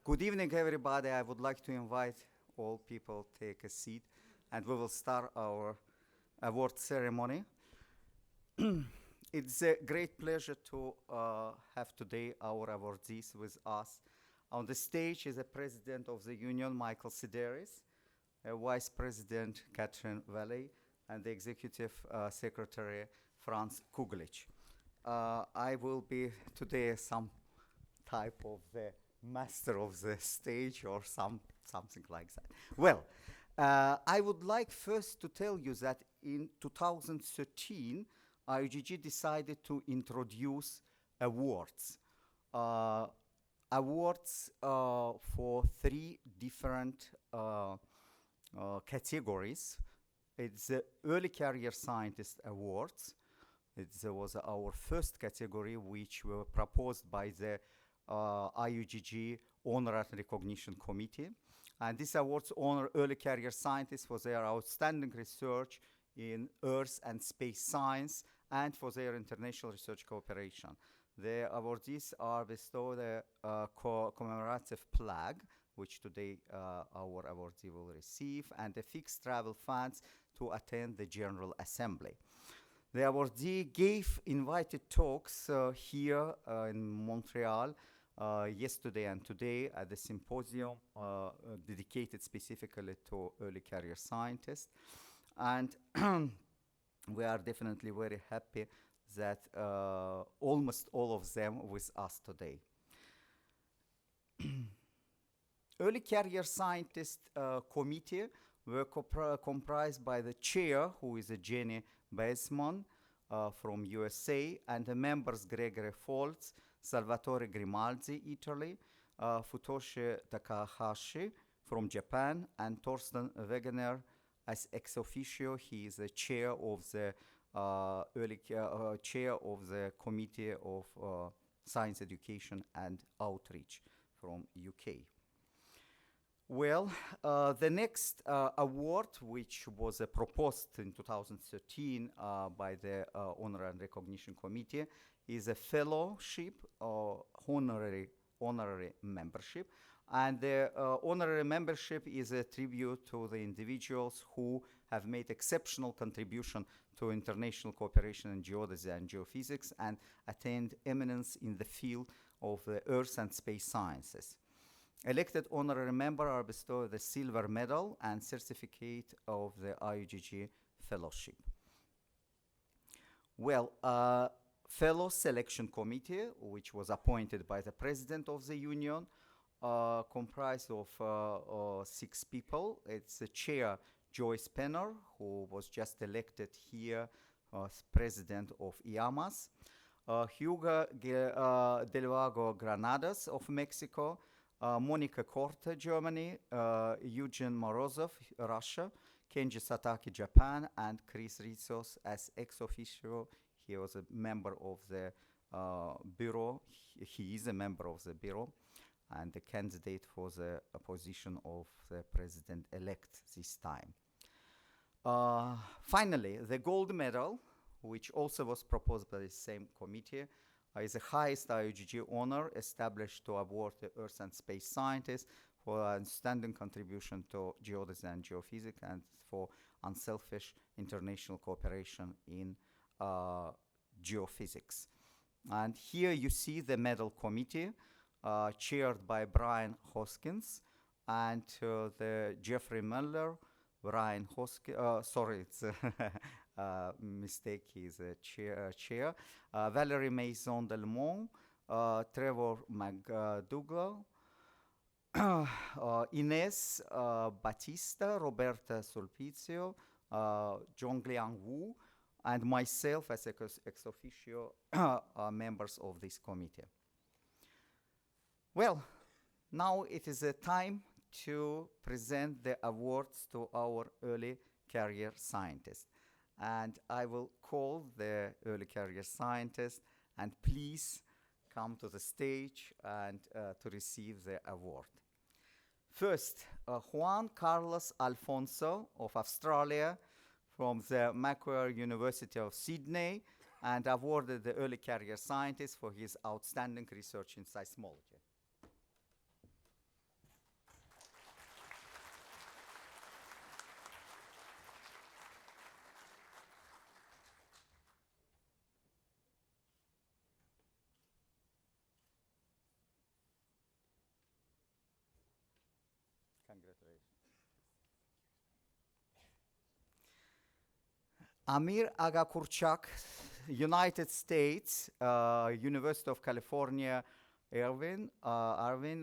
Good evening, everybody. I would like to invite all people take a seat, and we will start our award ceremony. It's a great pleasure to have today our awardees with us. On the stage is the President of the Union, Michael Sideris, Vice President Catherine Valley, and the Executive Secretary, Franz Kuglic. I will be today some type of the master of the stage or something like that. Well, I would like first to tell you that in 2013, IUGG decided to introduce awards. Awards for three different categories. It's the Early Career Scientist Awards. It was our first category, which were proposed by the IUGG Honor and Recognition Committee. And these awards honor early career scientists for their outstanding research in Earth and space science and for their international research cooperation. The awardees are bestowed a commemorative plaque, which today our awardee will receive, and a fixed travel funds to attend the General Assembly. The awardee gave invited talks here in Montreal yesterday and today at the symposium dedicated specifically to early career scientists. And we are definitely very happy that almost all of them with us today. Early Career Scientist Committee were comprised by the chair, who is Jenny Baseman from USA, and the members Gregory Foltz, Salvatore Grimaldi, Italy, Futoshi Takahashi from Japan, and Torsten Wegener as ex officio. He is the chair of the chair of the Committee of Science Education and Outreach from UK. Well, the next award, which was proposed in 2013 by the Honor and Recognition Committee, is a fellowship or honorary membership. And the honorary membership is a tribute to the individuals who have made exceptional contribution to international cooperation in geodesy and geophysics and attained eminence in the field of the earth and space sciences. Elected honorary members are bestowed the silver medal and certificate of the IUGG fellowship. Well, fellow selection committee, which was appointed by the president of the union, comprised of 6 people. It's the chair, Joyce Penner, who was just elected here as president of IAMAS, Hugo Delvago Granados of Mexico, Monica Korte, Germany, Eugen Morozov, Russia, Kenji Sataki, Japan, and Chris Ritsos as ex officio. He was a member of the bureau. He is a member of the bureau and the candidate for the position of the president-elect this time. Finally, the gold medal, which also was proposed by the same committee, is the highest IUGG honor established to award the Earth and space scientists for outstanding contribution to geodesy and geophysics and for unselfish international cooperation in geophysics. And here you see the medal committee chaired by Brian Hoskins and the Jeffrey Muller, Brian Hoskins, sorry, it's mistake, he's a chair. Valerie Maison Delmont, Trevor McDougall, Ines Batista, Roberta Sulpizio, Zhongliang Wu, and myself as ex officio are members of this committee. Well, now it is a time to present the awards to our early career scientists. And I will call the early career scientists, and please come to the stage and to receive the award. First, Juan Carlos Alfonso of Australia from the Macquarie University of Sydney, and awarded the early career scientist for his outstanding research in seismology. Amir Agakurchak, United States, University of California, Irvine,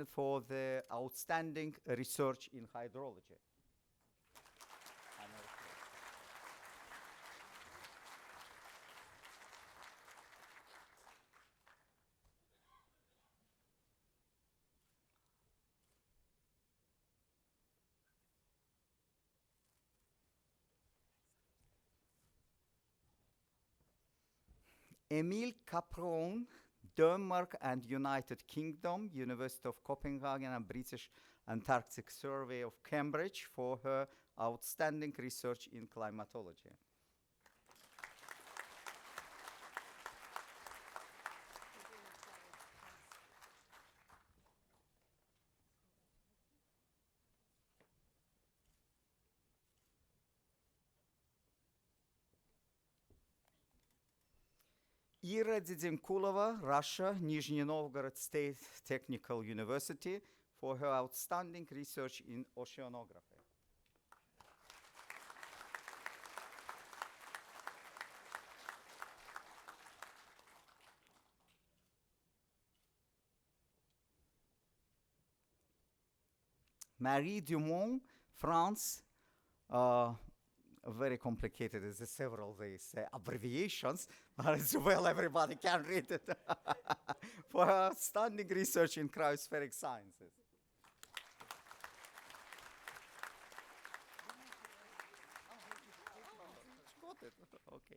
for the outstanding research in hydrology. Emil Capron, Denmark and United Kingdom, University of Copenhagen and British Antarctic Survey of Cambridge, for her outstanding research in climatology. Ira Didimkulova, Russia, Nizhny Novgorod State Technical University, for her outstanding research in oceanography. Marie Dumont, France, very complicated. There's several these abbreviations, but as well everybody can read it. For her outstanding research in cryospheric sciences. Got it. Okay.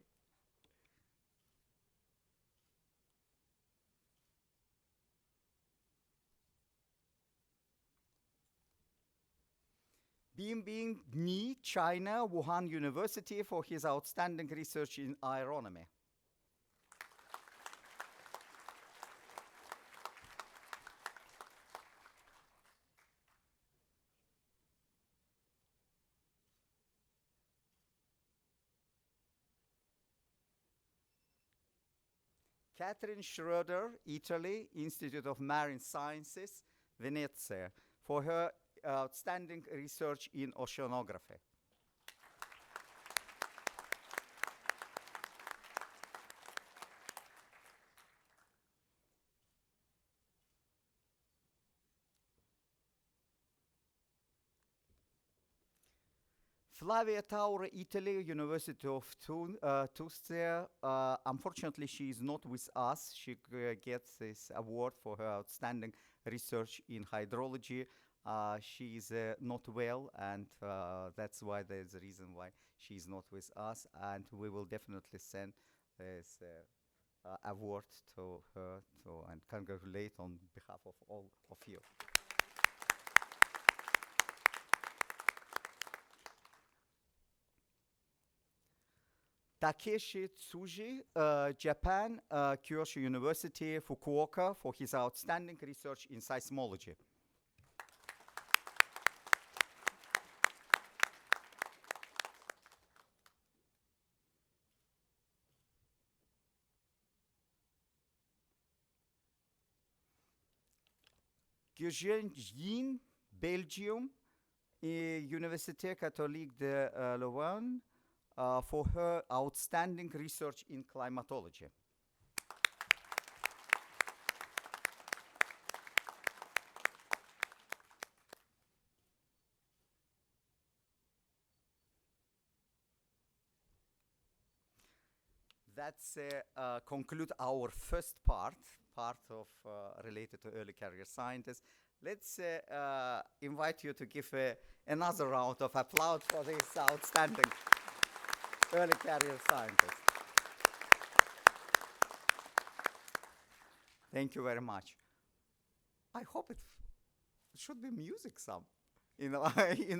Bingbing Ni, China, Wuhan University, for his outstanding research in aeronomy. Catherine Schroeder, Italy, Institute of Marine Sciences, Venezia, for her outstanding research in oceanography. Flavia Taura, Italy, University of Tuscia. Unfortunately, she is not with us. She gets this award for her outstanding research in hydrology. She is not well, and that's why there's a reason why she is not with us. And we will definitely send this award to her and congratulate on behalf of all of you. Takeshi Tsuji, Japan, Kyushu University, Fukuoka, for his outstanding research in seismology. Gyöngyin, Belgium, Université Catholique de Leuven, for her outstanding research in climatology. That's conclude our first part of related to early career scientists. Let's invite you to give another round of applause for this outstanding early career scientist. Thank you very much. I hope it should be music some, in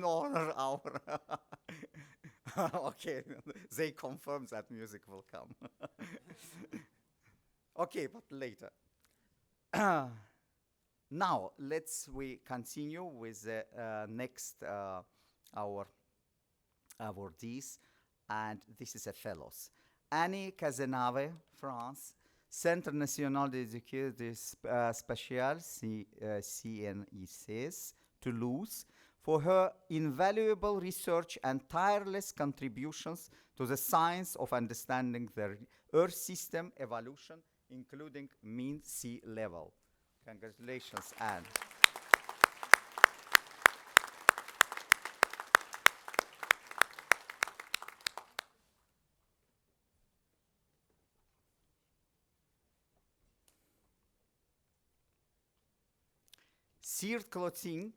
honor our. Okay, they confirm that music will come. Okay, but later. Now we continue with the next our awardees, and this is a fellows. Annie Cazenave, France, Centre National d'Éducation Spatiale, CNICS, Toulouse, for her invaluable research and tireless contributions to the science of understanding the Earth system evolution, including mean sea level. Congratulations, Anne. Siert Klotzing,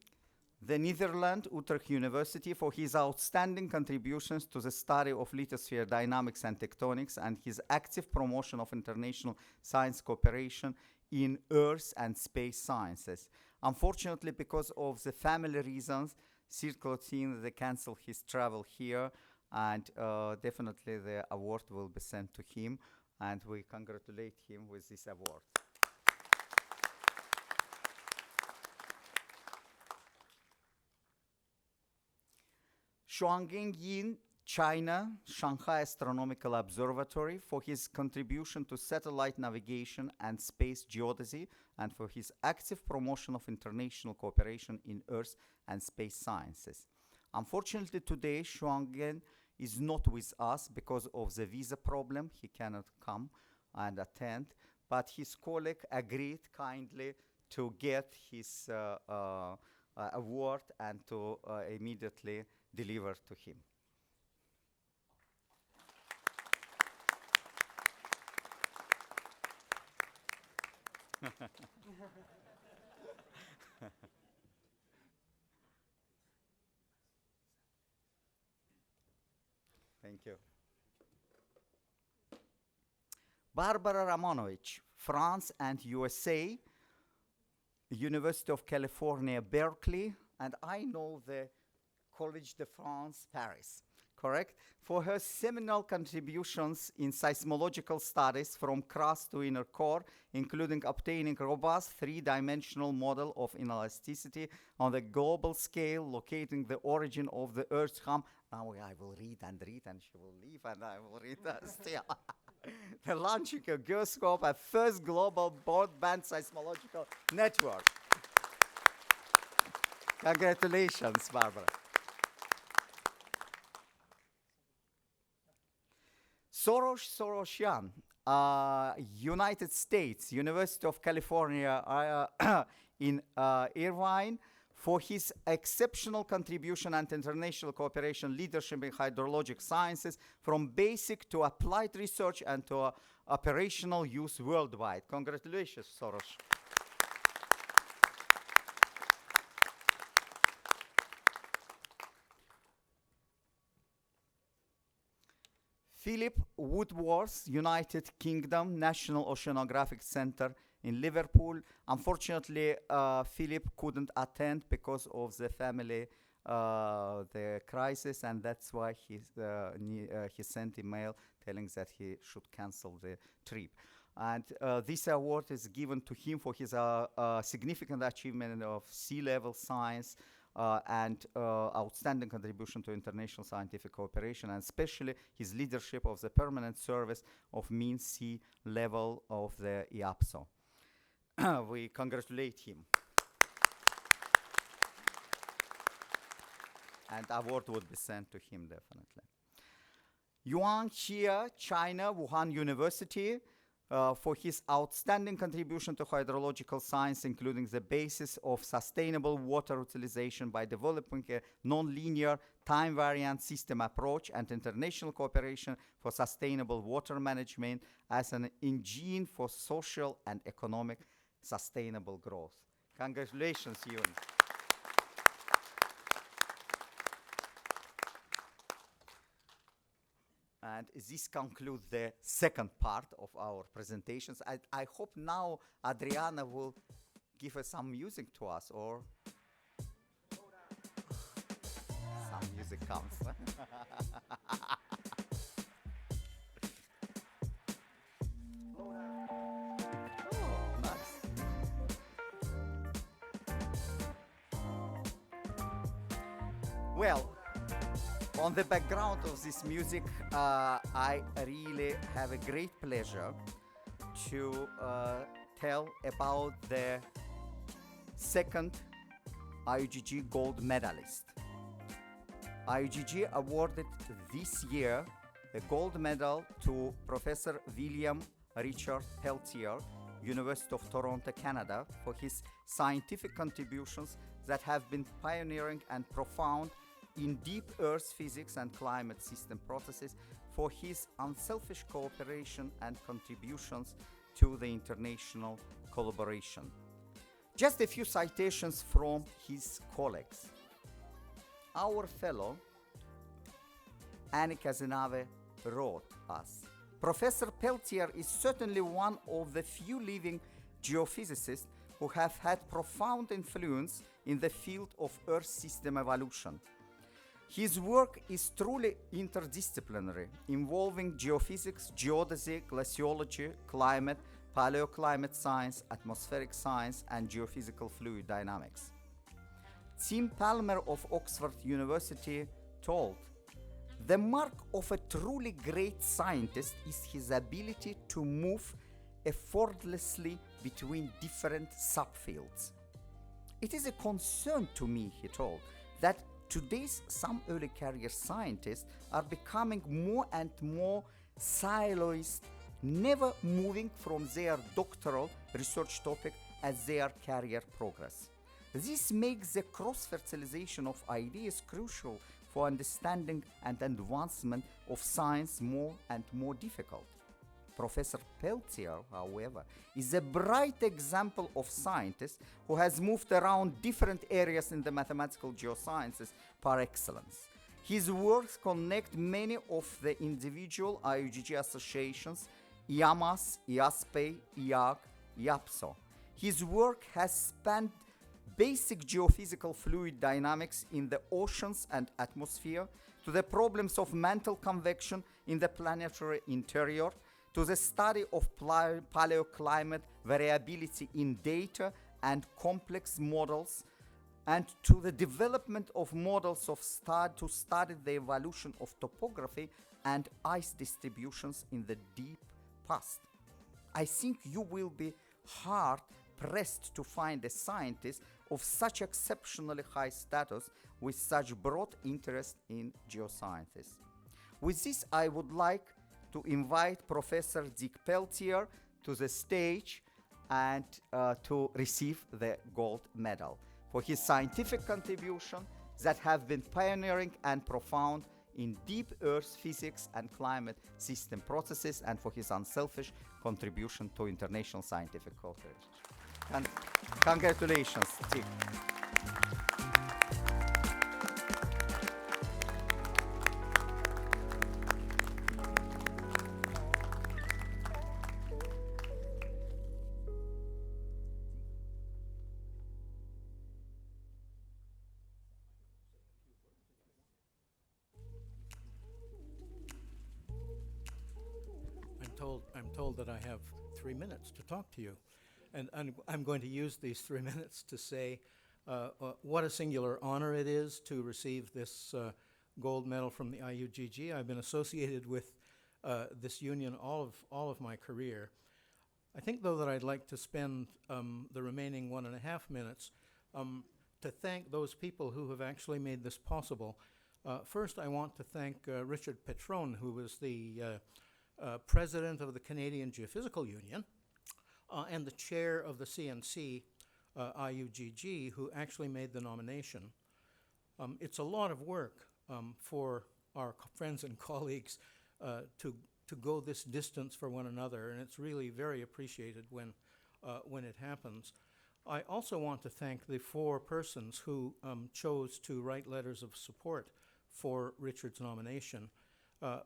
the Netherlands Utrecht University, for his outstanding contributions to the study of lithosphere dynamics and tectonics and his active promotion of international science cooperation in earth and space sciences. Unfortunately, because of the family reasons, Siert Klotzing, they canceled his travel here, and definitely the award will be sent to him, and we congratulate him with this award. Shuangeng Yin, China, Shanghai Astronomical Observatory, for his contribution to satellite navigation and space geodesy, and for his active promotion of international cooperation in Earth and space sciences. Unfortunately, today, Shuanggen is not with us because of the visa problem. He cannot come and attend, but his colleague agreed kindly to get his award and to immediately deliver to him. Thank you. Barbara Ramonovich, France and USA, University of California, Berkeley, and I know the Collège de France, Paris, correct? For her seminal contributions in seismological studies from crust to inner core, including obtaining robust three-dimensional model of inelasticity on the global scale, locating the origin of the Earth's hum. Now I will read, and she will leave, and I will read still. The launching of Geoscope, a first global broadband seismological network. Congratulations, Barbara. Sorosyan, United States, University of California in Irvine, for his exceptional contribution and international cooperation leadership in hydrologic sciences, from basic to applied research and to operational use worldwide. Congratulations, Soros. Philip Woodworth, United Kingdom, National Oceanographic Center in Liverpool. Unfortunately, Philip couldn't attend because of the family, the crisis, and that's why he sent email telling that he should cancel the trip. And this award is given to him for his significant achievement of sea-level science, and outstanding contribution to international scientific cooperation, and especially his leadership of the permanent service of mean sea level of the IAPSO. We congratulate him. And award would be sent to him, definitely. Yuan Xie, China, Wuhan University, for his outstanding contribution to hydrological science, including the basis of sustainable water utilization by developing a non-linear time-variant system approach and international cooperation for sustainable water management as an engine for social and economic sustainable growth. Congratulations, Yun. And this concludes the second part of our presentations. I hope now Adriana will give us some music to us, or some music comes. Oh, nice. Well, on the background of this music, I really have a great pleasure to tell about the second IUGG gold medalist. IUGG awarded this year a gold medal to Professor William Richard Peltier, University of Toronto, Canada, for his scientific contributions that have been pioneering and profound in deep Earth physics and climate system processes, for his unselfish cooperation and contributions to the international collaboration. Just a few citations from his colleagues. Our fellow Annie Cazenave wrote us, Professor Peltier is certainly one of the few living geophysicists who have had profound influence in the field of Earth system evolution. His work is truly interdisciplinary, involving geophysics, geodesy, glaciology, climate, paleoclimate science, atmospheric science, and geophysical fluid dynamics. Tim Palmer of Oxford University told, the mark of a truly great scientist is his ability to move effortlessly between different subfields. It is a concern to me, he told, that today's some early career scientists are becoming more and more siloist, never moving from their doctoral research topic as their career progress. This makes the cross-fertilization of ideas crucial for understanding and advancement of science more and more difficult. Professor Peltier, however, is a bright example of scientist who has moved around different areas in the mathematical geosciences par excellence. His works connect many of the individual IUGG associations, IAMAS, IASPE, IUGG, IAPSO. His work has spanned basic geophysical fluid dynamics in the oceans and atmosphere, to the problems of mantle convection in the planetary interior, to the study of paleoclimate variability in data and complex models, and to the development of models to study the evolution of topography and ice distributions in the deep past. I think you will be hard pressed to find a scientist of such exceptionally high status with such broad interest in geosciences. With this, I would like to invite Professor Dick Peltier to the stage and to receive the gold medal for his scientific contribution that have been pioneering and profound in deep Earth physics and climate system processes, and for his unselfish contribution to international scientific cooperation. And congratulations, Dick. I'm told that I have 3 minutes to talk to you. And I'm going to use these 3 minutes to say what a singular honor it is to receive this gold medal from the IUGG. I've been associated with this union all of my career. I think, though, that I'd like to spend the remaining 1.5 minutes to thank those people who have actually made this possible. First, I want to thank Richard Petron, who was the president of the Canadian Geophysical Union, and the chair of the CNC IUGG, who actually made the nomination. It's a lot of work for our friends and colleagues to go this distance for one another, and it's really very appreciated when it happens. I also want to thank the 4 persons who chose to write letters of support for Richard's nomination.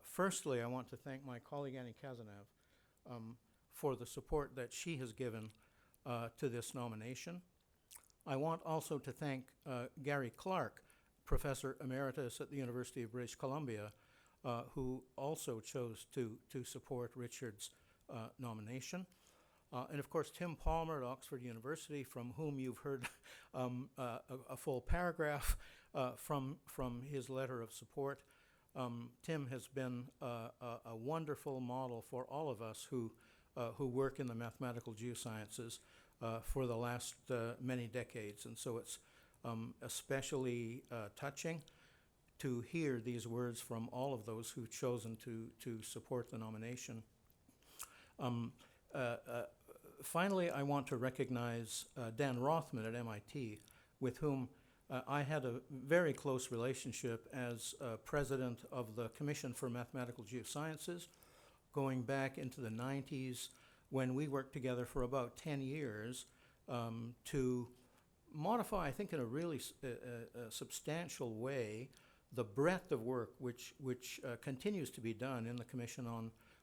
Firstly, I want to thank my colleague Annie Cazenave for the support that she has given to this nomination. I want also to thank Gary Clark, Professor Emeritus at the University of British Columbia, who also chose to support Richard's nomination. And of course, Tim Palmer at Oxford University, from whom you've heard a full paragraph from his letter of support. Tim has been a wonderful model for all of us who work in the mathematical geosciences for the last many decades, and so it's especially touching to hear these words from all of those who've chosen to support the nomination. Finally, I want to recognize Dan Rothman at MIT, with whom I had a very close relationship as president of the Commission for Mathematical Geosciences, going back into the 90s, when we worked together for about 10 years to modify, I think in a really substantial way, the breadth of work which continues to be done in the Commission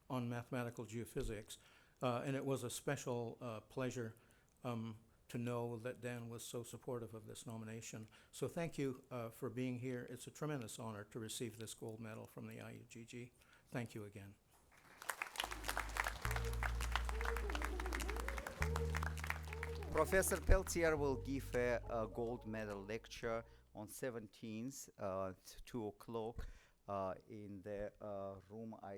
on Mathematical Geophysics. And it was a special pleasure to know that Dan was so supportive of this nomination. So thank you for being here. It's a tremendous honor to receive this gold medal from the IUGG. Thank you again. Professor Peltier will give a gold medal lecture on 17th at 2 o'clock in the room. I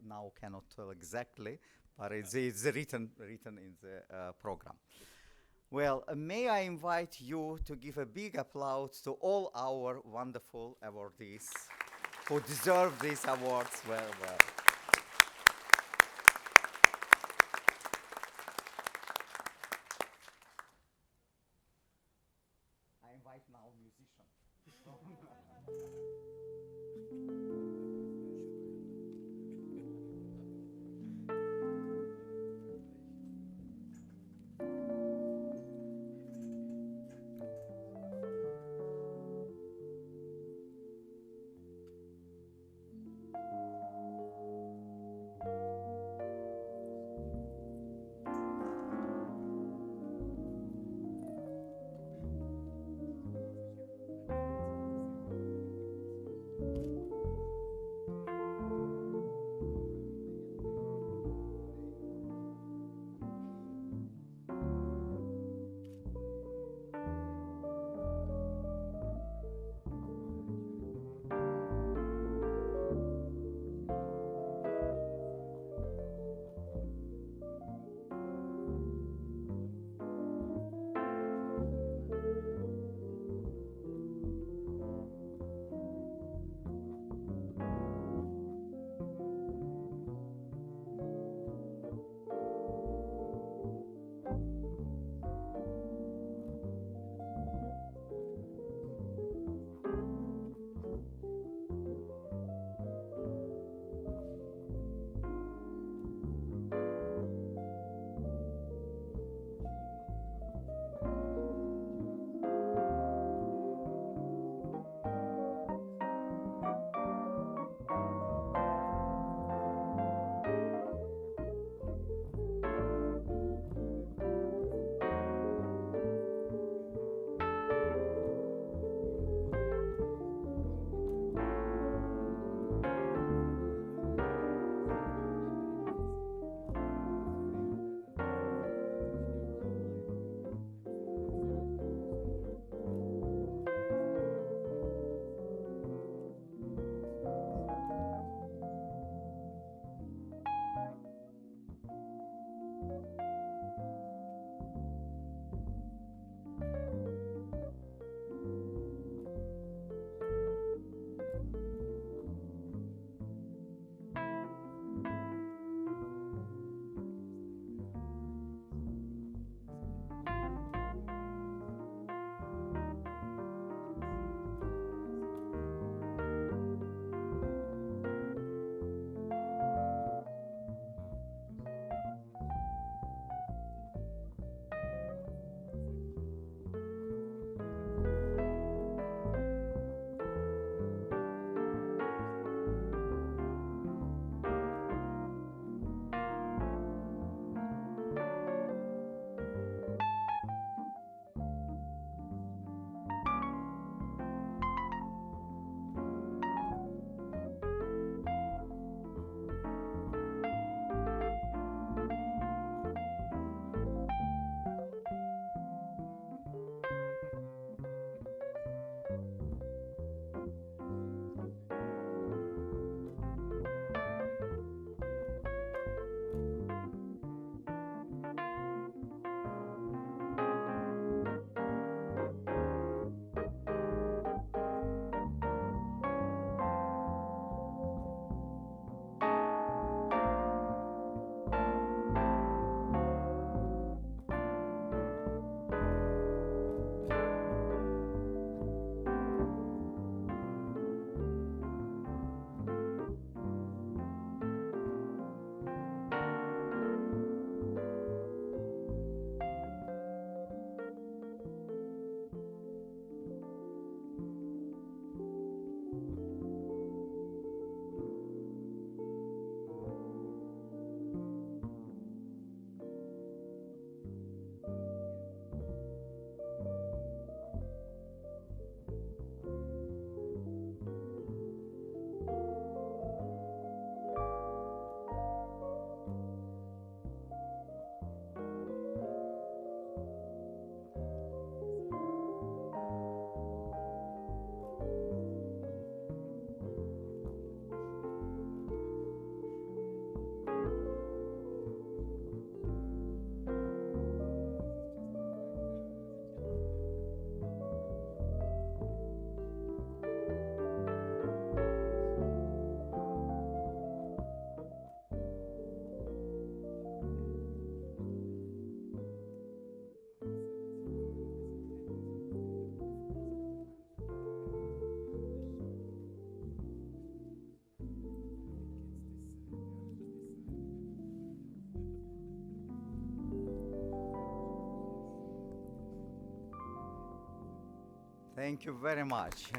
now cannot tell exactly, but it's written in the program. Well, may I invite you to give a big applause to all our wonderful awardees who deserve these awards well. I invite now musicians. Thank you very much.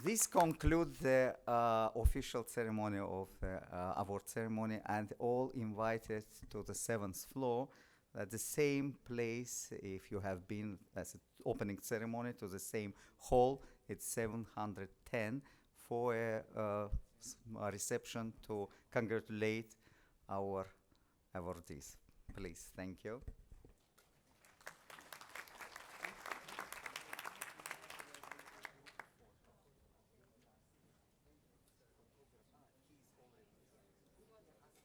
This concludes the official ceremony of the award ceremony, and all invited to the seventh floor. At the same place, if you have been as an opening ceremony to the same hall, it's 710 for a reception to congratulate our awardees. Please, thank you.